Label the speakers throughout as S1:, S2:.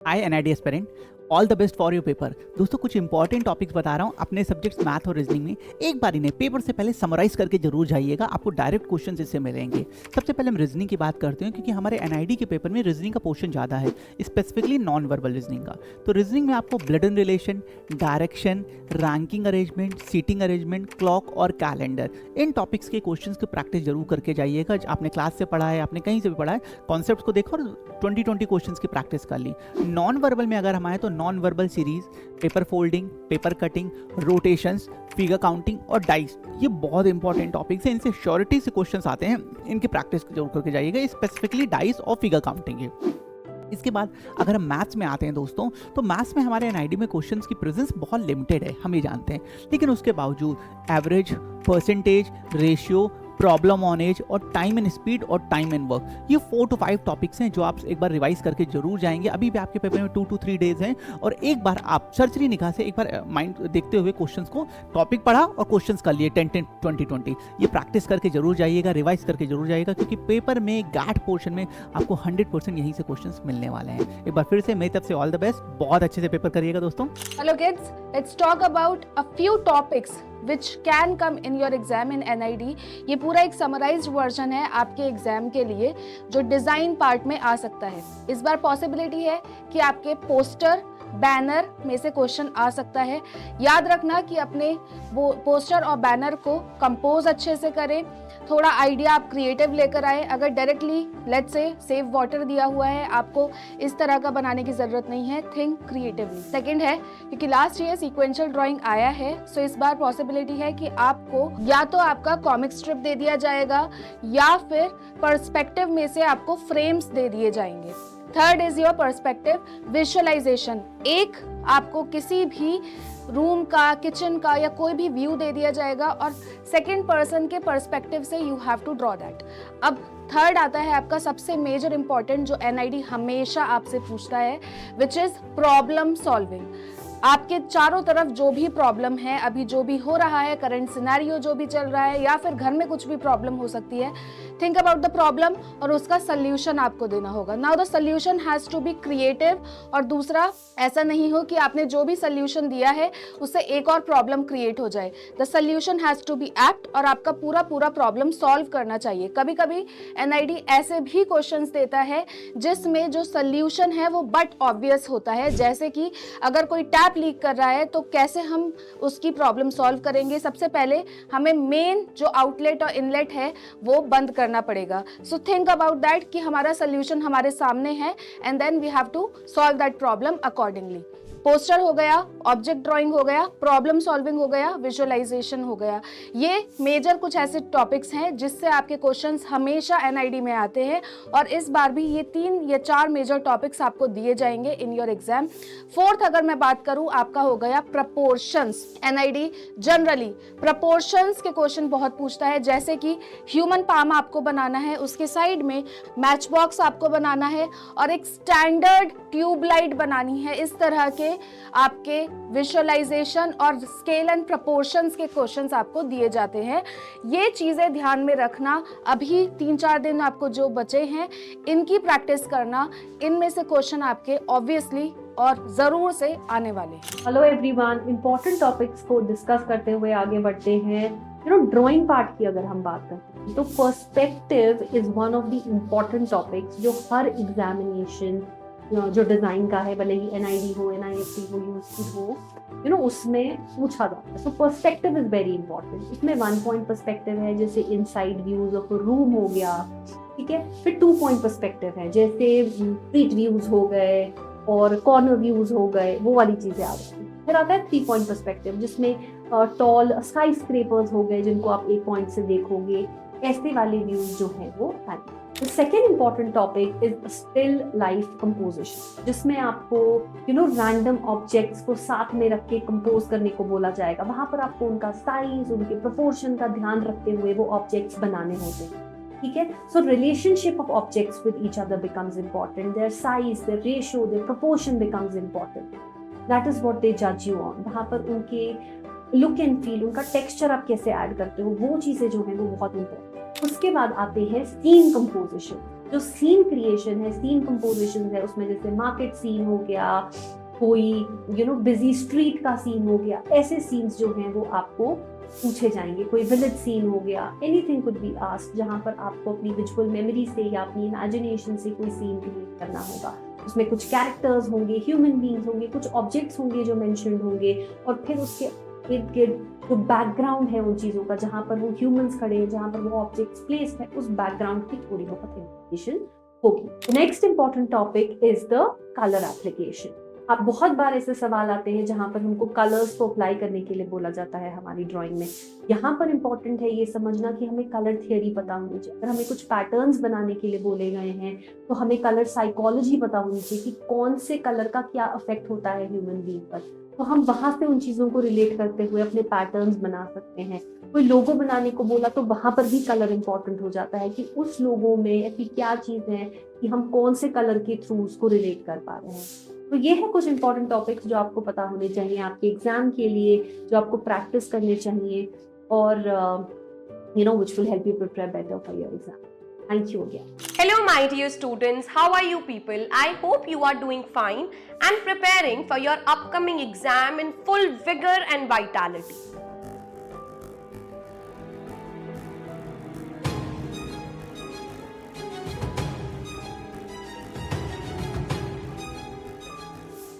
S1: I NID aspirant, all the best for your paper. दोस्तों कुछ important topics बता रहा हूँ अपने सब्जेक्ट्स मैथ और रीजनिंग में। एक बार इन्हें पेपर से पहले समराइज करके जरूर जाइएगा, आपको डायरेक्ट क्वेश्चन इससे मिलेंगे। सबसे पहले हम रीजनिंग की बात करते हैं क्योंकि हमारे एनआईडी के पेपर में रीजनिंग का पोर्शन ज़्यादा है, स्पेसिफिकली नॉन वर्बल रीजनिंग का। तो रीजनिंग में आपको blood in relation, direction, ranking arrangement, seating arrangement, clock और कैलेंडर, इन टॉपिक्स के क्वेश्चंस की प्रैक्टिस जरूर करके जाइएगा। आपने क्लास से पढ़ा है, आपने कहीं से भी पढ़ा है, कॉन्सेप्ट को देखो और 20 क्वेश्चंस की प्रैक्टिस कर ली। नॉन वर्बल में अगर हम आए तो non verbal series, paper folding, paper cutting, rotations, figure counting और डाइस, ये बहुत इंपॉर्टेंट टॉपिक्स हैं। इनसे श्योरिटी से क्वेश्चंस आते हैं, इनकी प्रैक्टिस जरूर करके जाइएगा, स्पेसिफिकली डाइस और फिगर काउंटिंग है। इसके बाद अगर हम मैथ्स में आते हैं दोस्तों, तो मैथ्स में हमारे एनआईडी में क्वेश्चंस की प्रेजेंस बहुत लिमिटेड है, हम ये जानते हैं। लेकिन उसके बावजूद average, percentage, ratio, problem on age और टाइम एंड स्पीड और टाइम एंड वर्क, ये 4 to 5 टॉपिक्स हैं जो आप एक बार रिवाइज करके जरूर जाएंगे। अभी भी आपके पेपर में 2 to 3 डेज हैं और एक बार आप सर्चरी निगाह से एक बार माइंड देखते हुए क्वेश्चंस को, टॉपिक पढ़ा और क्वेश्चंस कर लिए 10 20 ये प्रैक्टिस करके जरूर जाइएगा, रिवाइज करके जरूर जाइएगा, क्योंकि पेपर में गैट पोर्शन में आपको 100% यहीं से क्वेश्चंस मिलने वाले हैं। एक बार फिर से मेरी तरफ से ऑल द बेस्ट, बहुत अच्छे से पेपर करिएगा दोस्तों।
S2: Hello kids, let's talk about a few topics which can come in your exam in NID। ये पूरा एक समराइज्ड वर्जन है आपके एग्जाम के लिए जो डिजाइन पार्ट में आ सकता है। इस बार पॉसिबिलिटी है कि आपके पोस्टर, बैनर में से क्वेश्चन आ सकता है। याद रखना कि अपने वो पोस्टर और बैनर को कंपोज अच्छे से करें, थोड़ा आइडिया आप क्रिएटिव लेकर आए। अगर directly let's say save water दिया हुआ है, आपको इस तरह का बनाने की जरूरत नहीं है, थिंक क्रिएटिवली। सेकंड है क्योंकि लास्ट ईयर सीक्वेंशियल ड्राइंग आया है, सो इस बार पॉसिबिलिटी है कि आपको या तो आपका कॉमिक स्ट्रिप दे दिया जाएगा या फिर पर्सपेक्टिव में से आपको फ्रेम्स दे दिए जाएंगे। Third is your perspective visualization. एक आपको किसी भी रूम का, किचन का या कोई भी व्यू दे दिया जाएगा और सेकंड पर्सन के पर्सपेक्टिव से you have to draw that. अब थर्ड आता है आपका सबसे मेजर इंपॉर्टेंट जो एनआईडी हमेशा आपसे पूछता है, विच इज प्रॉब्लम सॉल्विंग। आपके चारों तरफ जो भी प्रॉब्लम है, अभी जो भी हो रहा है, करंट सिनेरियो जो भी चल रहा है या फिर घर में कुछ भी प्रॉब्लम हो सकती है, थिंक अबाउट द प्रॉब्लम और उसका सोल्यूशन आपको देना होगा। Now the solution has to be creative, और दूसरा ऐसा नहीं हो कि आपने जो भी सोल्यूशन दिया है उससे एक और प्रॉब्लम क्रिएट हो जाए। The solution has to be apt और आपका पूरा प्रॉब्लम सॉल्व करना चाहिए। कभी कभी एनआईडी ऐसे भी क्वेश्चंस देता है जिसमें जो सोल्यूशन है वो बट ऑब्वियस होता है, जैसे कि अगर कोई टैप लीक कर रहा है तो कैसे हम उसकी प्रॉब्लम सॉल्व करेंगे। सबसे पहले हमें मेन जो आउटलेट और इनलेट है वो बंद करना पड़ेगा। सो थिंक अबाउट दैट कि हमारा सोल्यूशन हमारे सामने है and then we have to solve that problem accordingly. Poster हो गया, ऑब्जेक्ट ड्राइंग हो गया, प्रॉब्लम सॉल्विंग हो गया, विजुअलाइजेशन हो गया। ये मेजर कुछ ऐसे टॉपिक्स हैं जिससे आपके क्वेश्चंस हमेशा एनआईडी में आते हैं और इस बार भी ये 3 या 4 मेजर टॉपिक्स आपको दिए जाएंगे इन योर एग्जाम। फोर्थ अगर मैं बात करूं, आपका हो गया प्रपोर्शंस। एनआईडी जनरली प्रपोर्शंस के क्वेश्चन बहुत पूछता है, जैसे कि ह्यूमन पाम आपको बनाना है, उसके साइड में मैच बॉक्स आपको बनाना है और एक स्टैंडर्ड ट्यूबलाइट बनानी है। इस तरह के आपके विजुअलाइजेशन और स्केल एंड प्रपोर्शंस के क्वेश्चंस आपको दिए जाते हैं। ये चीजें ध्यान में रखना। अभी 3-4 दिन आपको जो बचे हैं इनकी प्रैक्टिस करना, इनमें से क्वेश्चन आपके ऑब्वियसली और जरूर से आने वाले हैं।
S3: हेलो एवरीवन, इंपॉर्टेंट टॉपिक्स को डिस्कस करते हुए आगे बढ़ते हैं। ड्राइंग पार्ट की अगर हम बात करते हैं तो perspective is one of the important topics जो हर एग्जामिनेशन जो डिजाइन का है, भले ही एनआईडी हो, एनआईएसटी हो, यूएसटी हो, उसमें पूछा जाता है। सो पर्सपेक्टिव इज वेरी इंपॉर्टेंट। इसमें 1 पॉइंट पर्सपेक्टिव है, जैसे इनसाइड व्यूज ऑफ रूम हो गया, ठीक है। फिर 2 पॉइंट पर्सपेक्टिव है, जैसे स्ट्रीट व्यूज हो गए और कॉर्नर व्यूज हो गए, वो वाली चीजें आ जाती हैं। फिर आता है 3 पॉइंट पर्सपेक्टिव, जिसमें टॉल स्काई स्क्रेपर्स हो गए जिनको आप एक पॉइंट से देखोगे, ऐसे वाले व्यूज जो है वो आते हैं। The second important topic is still life composition, जिसमें आपको रैंडम ऑब्जेक्ट्स को साथ में रख के कंपोज करने को बोला जाएगा। वहां पर आपको उनका साइज, उनके प्रोपोर्शन का ध्यान रखते हुए वो ऑब्जेक्ट्स बनाने होते हैं, ठीक है। So relationship of objects with each other becomes important, their size, their ratio, their proportion becomes important. That is what they जज यू ऑन। वहां पर उनके लुक एंड फील, उनका टेक्सचर आप कैसे ऐड करते हो, वो चीजें जो है वो बहुत इंपॉर्टेंट। उसके बाद आते हैं सीन कंपोजिशन। जो सीन क्रिएशन है, सीन कंपोजिशन है, उसमें जैसे मार्केट सीन हो गया, कोई बिजी स्ट्रीट का सीन हो गया, ऐसे सीन्स जो हैं वो आपको पूछे जाएंगे। कोई विलेज सीन हो गया, एनीथिंग कुड बी आस्क्ड, जहां पर आपको अपनी विजुअल मेमोरी से या अपनी इमेजिनेशन से कोई सीन क्रिएट करना होगा। उसमें कुछ कैरेक्टर्स होंगे, ह्यूमन बीइंग्स होंगे, कुछ ऑब्जेक्ट्स होंगे जो मेंशन्ड होंगे, और फिर उसके इर्द गिर्द जो बैकग्राउंड है उन चीजों का, जहां पर वो ह्यूमंस खड़े हैं, जहां पर वो ऑब्जेक्ट्स प्लेस्ड है, उस बैकग्राउंड की थोड़ी बहुत इंफॉर्मेशन होगी। Next important topic is the colour application. अब बहुत बार ऐसे सवाल आते हैं जहां पर हमको कलर्स को अप्लाई करने के लिए बोला जाता है हमारी ड्राइंग में। यहाँ पर इंपॉर्टेंट है ये समझना कि हमें कलर थियरी पता होनी चाहिए। अगर हमें कुछ पैटर्न्स बनाने के लिए बोले गए हैं तो हमें कलर साइकोलॉजी पता होनी चाहिए कि कौन से कलर का क्या इफेक्ट होता है ह्यूमन बीइंग पर, तो हम वहां से उन चीजों को रिलेट करते हुए अपने पैटर्न्स बना सकते हैं। कोई लोगो बनाने को बोला तो वहां पर भी कलर इंपॉर्टेंट हो जाता है कि उस लोगो में ऐसी क्या चीज है कि हम कौन से कलर के थ्रू उसको रिलेट कर पा रहे हैं। तो ये है कुछ इंपॉर्टेंट टॉपिक्स जो आपको पता होने चाहिए आपके एग्जाम के लिए, जो आपको प्रैक्टिस करने चाहिए, और which will help you prepare better for your exam. Thank you again.
S4: Hello my dear students, how are you people? I hope you are doing fine and preparing for your upcoming exam in full vigor and vitality.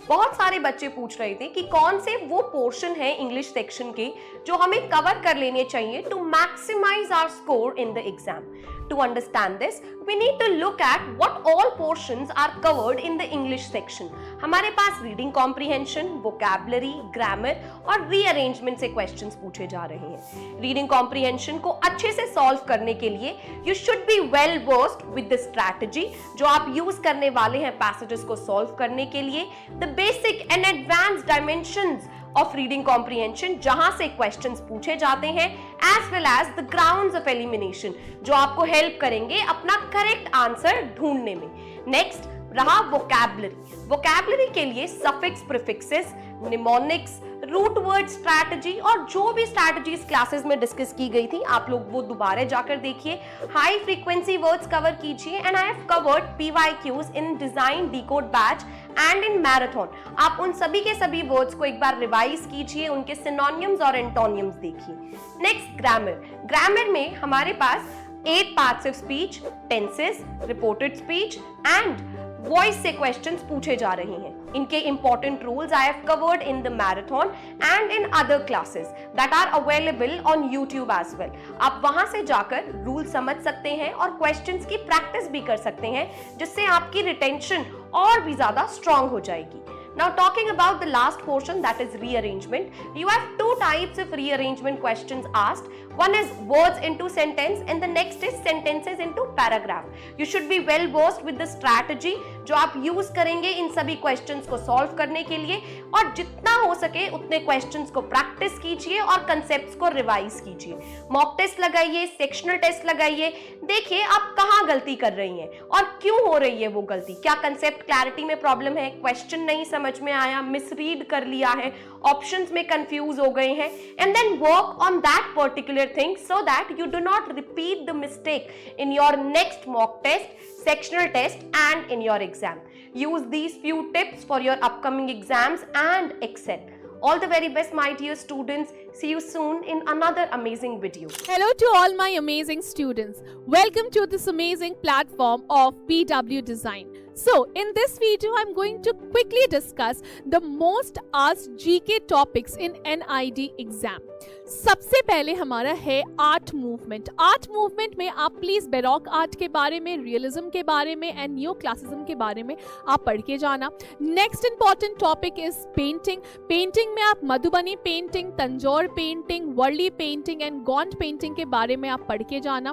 S4: बहुत सारे बच्चे पूछ रहे थे कि कौन से वो पोर्शन है इंग्लिश सेक्शन के जो हमें कवर कर लेने चाहिए to maximize our score in the exam. To understand this, we need to look at what all portions are covered in the English section. हमारे पास रीडिंग कॉम्प्रिहेंशन, वोकैबुलरी, ग्रामर और rearrangement से questions पूछे जा रहे हैं। रीडिंग कॉम्प्रिहेंशन को अच्छे से सॉल्व करने के लिए you should be well versed with the strategy जो आप यूज करने वाले हैं पैसेजेस को सॉल्व करने के लिए, the basic and advance dimensions of reading comprehension जहां से क्वेश्चंस पूछे जाते हैं, as well as the grounds of elimination जो आपको हेल्प करेंगे अपना करेक्ट आंसर ढूंढने में। नेक्स्ट रहा वोकैबुलरी। वोकैबुलरी के लिए suffix, prefixes, mnemonics, root word strategy और जो भी स्ट्रैटेजीज क्लासेस में डिस्कस की गई थी आप लोग वो दोबारा जाकर देखिए। हाई फ्रीक्वेंसी वर्ड्स कवर कीजिए and I have covered PYQs in design decode batch and in marathon. आप उन सभी के सभी वर्ड्स को एक बार रिवाइज कीजिए, उनके सिनोनिम्स और एंटोनिम्स देखिए। Next grammar. ग्रामर में हमारे पास 8 parts of speech, tenses, reported speech and voice से क्वेश्चंस पूछे जा रहे हैं। इनके important rules I have covered in the marathon and in other classes that are available on YouTube as well. आप वहां से जाकर रूल समझ सकते हैं और क्वेश्चंस की प्रैक्टिस भी कर सकते हैं जिससे आपकी रिटेंशन और भी ज्यादा स्ट्रांग हो जाएगी। Now talking about the last portion, that is rearrangement, you have 2 types of rearrangement questions asked. One is words into sentence and the next is sentences into paragraph. You should be well versed with the strategy जो आप use करेंगे इन सभी questions को solve करने के लिए, और जितना हो सके उतने क्वेश्चंस को प्रैक्टिस कीजिए और कंसेप्ट्स को रिवाइज कीजिए। मॉक टेस्ट लगाइए, सेक्शनल टेस्ट लगाइए, देखिए आप कहाँ गलती कर रही हैं और क्यों हो रही है वो गलती। क्या कंसेप्ट क्लैरिटी में प्रॉब्लम है, क्वेश्चन नहीं समझ में आया, मिसरीड कर लिया है, ऑप्शंस में कंफ्यूज हो गए हैं, and then work on that particular thing so that you do not repeat the mistake in your next mock test, sectional test and in your exam. Use these few tips for your upcoming exams and excel. All the very best my dear students. See you soon in another amazing video.
S5: Hello to all my amazing students. Welcome to this amazing platform of PW Design. So, in this video, I'm going to quickly discuss the most asked GK topics in NID exam. सबसे पहले हमारा है art movement. Art movement में आप please baroque art के बारे में, realism के बारे में एंड न्यू क्लासिज्म के बारे में आप पढ़ के जाना। Next important topic is painting. Painting में आप Madhubani painting, Tanjore painting, Warli painting and Gond painting के बारे में आप पढ़ के जाना।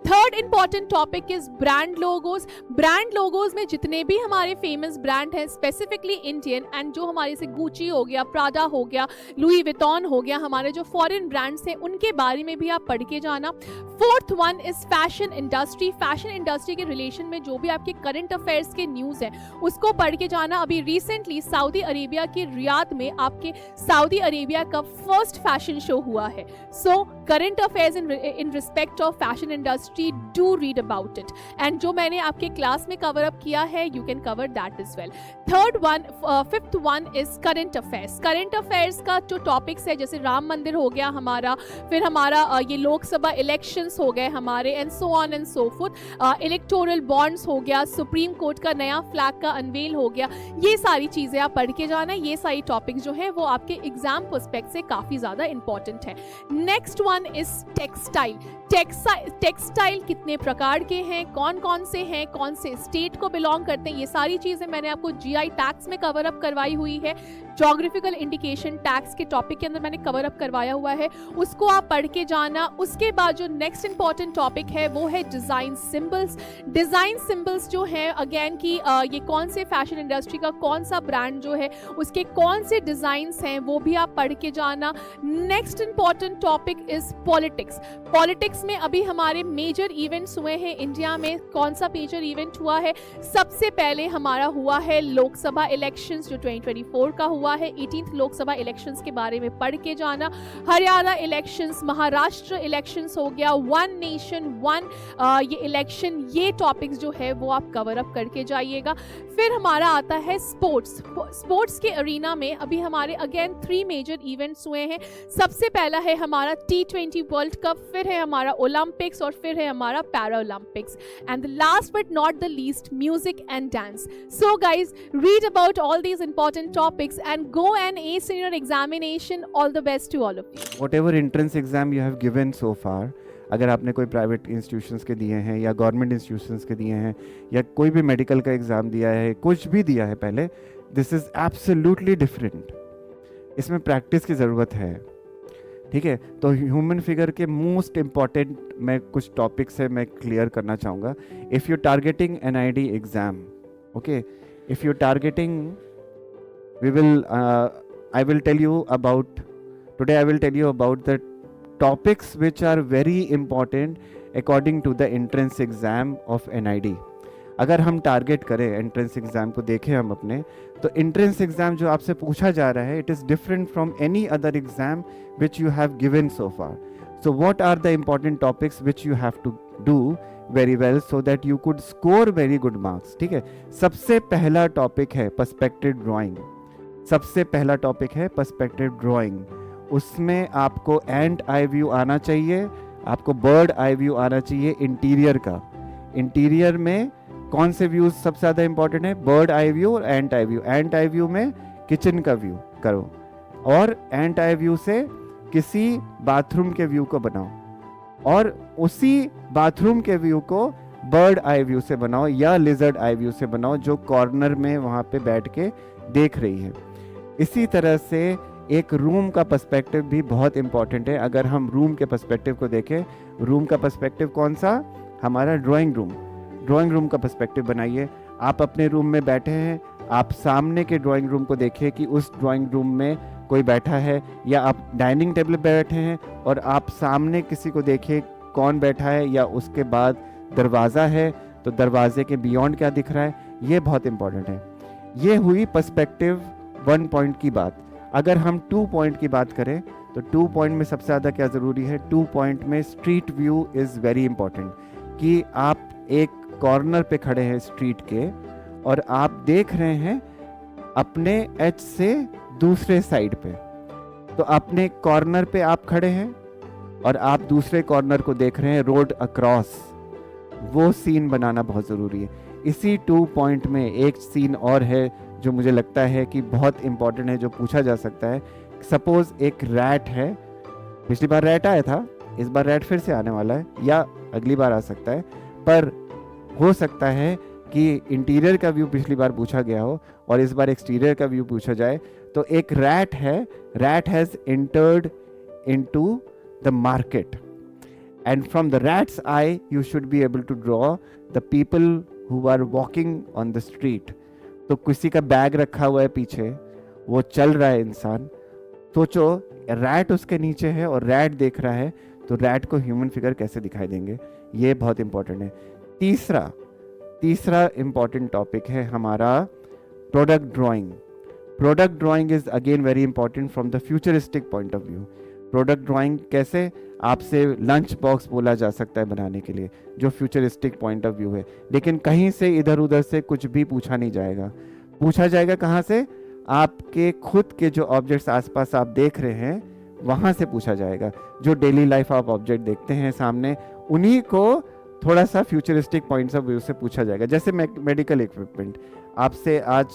S5: Third important topic is brand logos. Brand logos में जितने भी हमारे फेमस ब्रांड हैं, स्पेसिफिकली इंडियन एंड जो हमारे से गुची हो गया, प्राडा हो गया, लुई विटॉन हो गया, हमारे जो फॉरेन ब्रांड्स हैं उनके बारे में भी आप पढ़ के जाना। Fourth one is fashion industry. Fashion industry के रिलेशन में जो भी आपके करंट अफेयर्स के न्यूज हैं उसको पढ़ के जाना। अभी रिसेंटली सऊदी अरेबिया के रियाद में आपके सऊदी अरेबिया का फर्स्ट फैशन शो हुआ है, so current affairs in respect of fashion industry, do read about it. And जो मैंने आपके क्लास में कवर अप किया है, you can cover that is well. Fifth one is current affairs. Current affairs का जो टॉपिक्स है, जैसे राम मंदिर हो गया हमारा, फिर हमारा ये लोकसभा इलेक्शंस हो गए हमारे, and so on and so fourth. Electoral bonds हो गया, सुप्रीम कोर्ट का नया फ्लैग का अनवेल हो गया. ये सारी चीज़ें आप पढ़ के जाना. ये सारी टॉपिक्स जो है वो आपके एग्जाम पर्सपेक्ट से काफ़ी ज़्यादा इंपॉर्टेंट है. Next one is textile. Textile कितने प्रकार के हैं, कौन कौन से हैं, कौन से स्टेट को बिलोंग करते हैं, ये सारी चीज़ें मैंने आपको जीआई टैक्स में कवर अप करवाई हुई है. ज्योग्राफिकल इंडिकेशन टैक्स के टॉपिक के अंदर मैंने कवर अप करवाया हुआ है, उसको आप पढ़ के जाना. उसके बाद जो नेक्स्ट इंपॉर्टेंट टॉपिक है वो है डिज़ाइन सिंबल्स. डिज़ाइन सिंबल्स जो है अगेन की ये कौन से फैशन इंडस्ट्री का कौन सा ब्रांड जो है उसके कौन से डिज़ाइंस हैं वो भी आप पढ़ के जाना. Next important topic is politics. Politics में अभी हमारे मेजर इवेंट्स हुए हैं इंडिया में. कौन सा मेजर इवेंट हुआ है? सबसे पहले हमारा हुआ है लोकसभा इलेक्शंस जो 2024 का हुआ है. 18th लोकसभा इलेक्शंस के बारे में पढ़ के जाना. हरियाणा इलेक्शंस, महाराष्ट्र इलेक्शंस हो गया, वन नेशन वन ये इलेक्शन, ये टॉपिक्स जो है वो आप कवर अप करके जाइएगा. फिर हमारा आता है स्पोर्ट्स. स्पोर्ट्स के अरीना में अभी हमारे अगेन 3 मेजर इवेंट्स हुए हैं. सबसे पहला है हमारा T20 वर्ल्ड कप, फिर है हमारा ओलंपिक्स और फिर है हमारा para Olympics. And last but not the least, music and dance. So guys, read about all these important topics and go and ace in your examination. All the best to all of you.
S6: Whatever entrance exam you have given so far, अगर आपने कोई private institutions के दिए हैं या government institutions के दिए हैं या कोई भी मेडिकल का एग्ज़ाम दिया है, कुछ भी दिया है पहले, दिस इज़ एब्सोल्युटली डिफरेंट. इसमें प्रैक्टिस की ज़रूरत है. ठीक है, तो ह्यूमन फिगर के मोस्ट इम्पॉर्टेंट मैं कुछ टॉपिक्स है मैं क्लियर करना चाहूँगा. If you targeting NID exam, okay, if you targeting I will tell you about the topics which are very important according to the entrance exam of NID. अगर हम target करें entrance exam को देखें हम अपने, तो एंट्रेंस एग्ज़ाम जो आपसे पूछा जा रहा है, it is different from any other exam which you have given so far. So what are the important topics which you have to do very well so that you could score very good marks. ठीक है, सबसे पहला topic है perspective drawing. सबसे पहला topic है perspective drawing. उसमें आपको एंट आई व्यू आना चाहिए, आपको बर्ड आई व्यू आना चाहिए इंटीरियर का. इंटीरियर में कौन से व्यूज सबसे ज़्यादा इंपॉर्टेंट है? बर्ड आई व्यू और एंट आई व्यू. एंट आई व्यू में किचन का व्यू करो और एंट आई व्यू से किसी बाथरूम के व्यू को बनाओ और उसी बाथरूम के व्यू को बर्ड आई व्यू से बनाओ या लिजर्ड आई व्यू से बनाओ जो कॉर्नर में वहाँ पे बैठ के देख रही है. इसी तरह से एक रूम का पर्सपेक्टिव भी बहुत इंपॉर्टेंट है. अगर हम रूम के पर्सपेक्टिव को देखें, रूम का पर्सपेक्टिव कौन सा? हमारा ड्राइंग रूम. ड्राइंग रूम का पर्सपेक्टिव बनाइए. आप अपने रूम में बैठे हैं, आप सामने के ड्राइंग रूम को देखिए कि उस ड्राइंग रूम में कोई बैठा है, या आप डाइनिंग टेबल पर बैठे हैं और आप सामने किसी को देखिए कौन बैठा है, या उसके बाद दरवाज़ा है तो दरवाजे के बियॉन्ड क्या दिख रहा है. ये बहुत इंपॉर्टेंट है. ये हुई पर्सपेक्टिव 1 पॉइंट की बात. अगर हम 2 पॉइंट की बात करें तो 2 पॉइंट में सबसे ज़्यादा क्या ज़रूरी है? 2 पॉइंट में street view is very important. कि आप एक कॉर्नर पे खड़े हैं स्ट्रीट के और आप देख रहे हैं अपने एज से दूसरे साइड पे. तो अपने कॉर्नर पे आप खड़े हैं और आप दूसरे कॉर्नर को देख रहे हैं रोड अक्रॉस. वो सीन बनाना बहुत ज़रूरी है. इसी 2 पॉइंट में एक सीन और है जो मुझे लगता है कि बहुत इंपॉर्टेंट है, जो पूछा जा सकता है. सपोज एक रैट है, पिछली बार रैट आया था, इस बार रैट फिर से आने वाला है या अगली बार आ सकता है, पर हो सकता है कि इंटीरियर का व्यू पिछली बार पूछा गया हो और इस बार एक्सटीरियर का व्यू पूछा जाए. तो एक रैट है, rat has entered into the market and from the rat's eye you should be able to draw the people who are walking on the street. तो किसी का बैग रखा हुआ है पीछे, वो चल रहा है इंसान. सोचो रैट उसके नीचे है और रैट देख रहा है, तो रैट को ह्यूमन फिगर कैसे दिखाई देंगे? ये बहुत इंपॉर्टेंट है. तीसरा इंपॉर्टेंट टॉपिक है हमारा product drawing. Product drawing is again very important from the futuristic point of view. Product drawing कैसे? आपसे लंच बॉक्स बोला जा सकता है बनाने के लिए, जो फ्यूचरिस्टिक पॉइंट ऑफ व्यू है। लेकिन कहीं से इधर उधर से कुछ भी पूछा नहीं जाएगा। पूछा जाएगा कहाँ से? आपके खुद के जो ऑब्जेक्ट्स आसपास आप देख रहे हैं वहाँ से पूछा जाएगा। जो डेली लाइफ आप ऑब्जेक्ट देखते हैं सामने, उन्हीं को थोड़ा सा फ्यूचरिस्टिक पॉइंट्स ऑफ व्यू से पूछा जाएगा। जैसे मेडिकल इक्विपमेंट, आपसे आज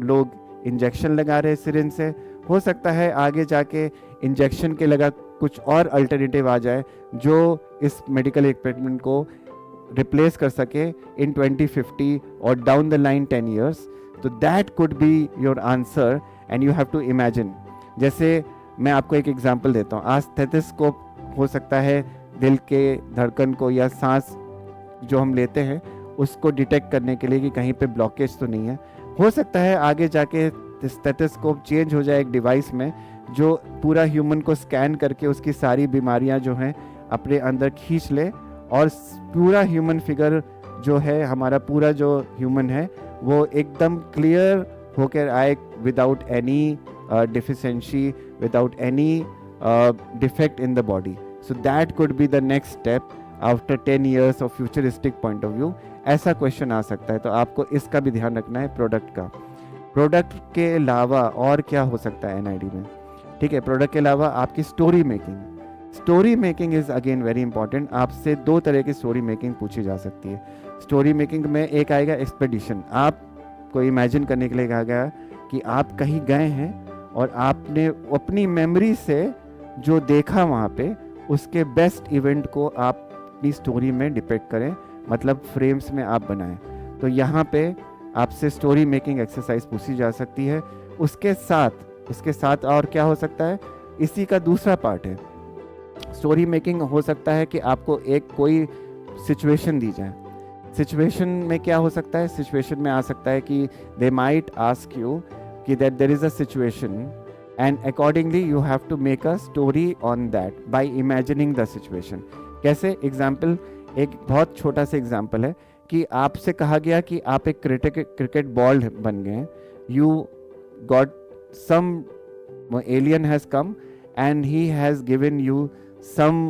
S6: लोग इंजेक्शन लगा रहे हैं सिरिंज से, हो सकता है आगे जाके इंजेक्शन के लगा कुछ और अल्टरनेटिव आ जाए जो इस मेडिकल इक्विपमेंट को रिप्लेस कर सके इन 2050 और डाउन द लाइन 10 years। तो that could be your answer and you have to imagine. जैसे मैं आपको एक एग्जांपल देता हूँ, आज स्टेथोस्कोप हो सकता है दिल के धड़कन को या सांस जो हम लेते हैं उसको डिटेक्ट करने के लिए कि कहीं पे ब्लॉकेज तो नहीं है। हो सकता है आगे जाके स्टेथोस्कोप चेंज हो जाए एक डिवाइस में जो पूरा ह्यूमन को स्कैन करके उसकी सारी बीमारियां जो हैं अपने अंदर खींच ले और पूरा ह्यूमन फिगर जो है, हमारा पूरा जो ह्यूमन है वो एकदम क्लियर होकर आए without any deficiency, without any defect in the body. So that could be the next step after 10 years of futuristic point of view. ऐसा क्वेश्चन आ सकता है, तो आपको इसका भी ध्यान रखना है प्रोडक्ट का। प्रोडक्ट के अलावा और क्या हो सकता है एनआईडी में? ठीक है, प्रोडक्ट के अलावा आपकी story making. Story making is again very important. आपसे दो तरह की स्टोरी मेकिंग पूछी जा सकती है। स्टोरी मेकिंग में एक आएगा एक्सपेडिशन। आपको इमेजिन करने के लिए कहा गया कि आप कहीं गए हैं और आपने अपनी मेमोरी से जो देखा वहाँ पे उसके बेस्ट इवेंट को आप अपनी स्टोरी में डिपेक्ट करें, मतलब फ्रेम्स में आप बनाएं। तो यहाँ पे आपसे स्टोरी मेकिंग एक्सरसाइज पूछी जा सकती है। उसके साथ और क्या हो सकता है, इसी का दूसरा पार्ट है। स्टोरी मेकिंग हो सकता है कि आपको एक कोई सिचुएशन दी जाए। सिचुएशन में क्या हो सकता है? सिचुएशन में आ सकता है कि दे माइट आस्क यू कि that there is a situation and accordingly you have to make a story on that by imagining the situation। कैसे? एग्जाम्पल, एक बहुत छोटा सा एग्जाम्पल है कि आपसे कहा गया कि आप एक क्रिकेट बॉल बन गए। You got some alien has come and he has given you some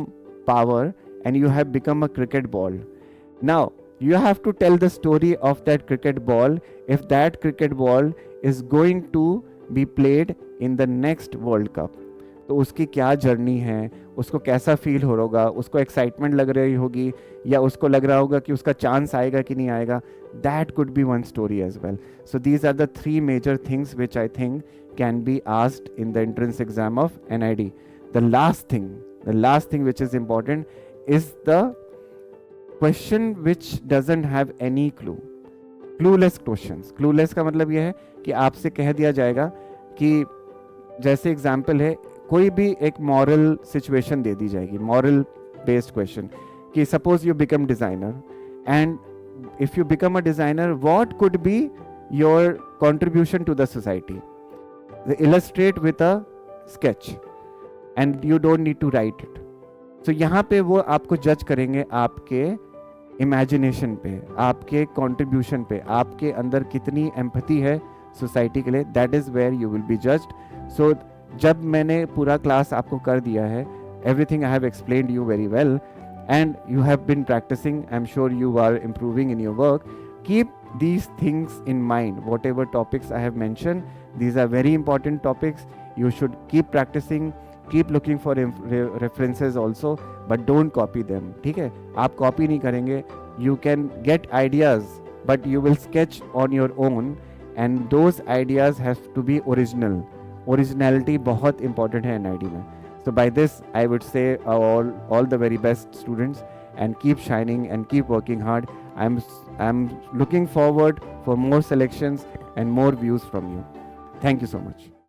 S6: power and you have become a cricket ball. Now you have to tell the story of that cricket ball if that cricket ball is going to be played in the next World Cup। तो उसकी क्या journey है, उसको कैसा feel हो होगा, उसको excitement लग रही होगी या उसको लग रहा होगा कि उसका चांस आएगा कि नहीं आएगा। That could be one story as well. So these are the 3 major things which I think can be asked in the entrance exam of NID। The last thing which is important is the question which doesn't have any clue. Clueless questions. Clueless का मतलब यह है कि आपसे कह दिया जाएगा कि जैसे एग्जाम्पल है, कोई भी एक मॉरल सिचुएशन दे दी जाएगी, मॉरल बेस्ड क्वेश्चन, कि suppose you become designer and if you become a designer what could be your contribution to the society. Illustrate with a sketch and you don't need to write it. तो यहाँ पे वो आपको जज करेंगे आपके imagination पे, आपके कंट्रीब्यूशन पे, आपके अंदर कितनी एम्पैथी है सोसाइटी के लिए। That is where you will be judged. So जब मैंने पूरा क्लास आपको कर दिया है, everything I have explained you very well and you have been practising, I am sure you are improving in your work. Keep these things in mind, whatever topics I have mentioned, these are very important topics. You should keep practicing, keep looking for references also, but don't copy them। ठीक है, आप copy नहीं करेंगे, you can get ideas but you will sketch on your own and those ideas have to be original। Originality बहुत important है NID में। So by this I would say all the very best students and keep shining and keep working hard। I'm looking forward for more selections and more views from you। Thank you so much।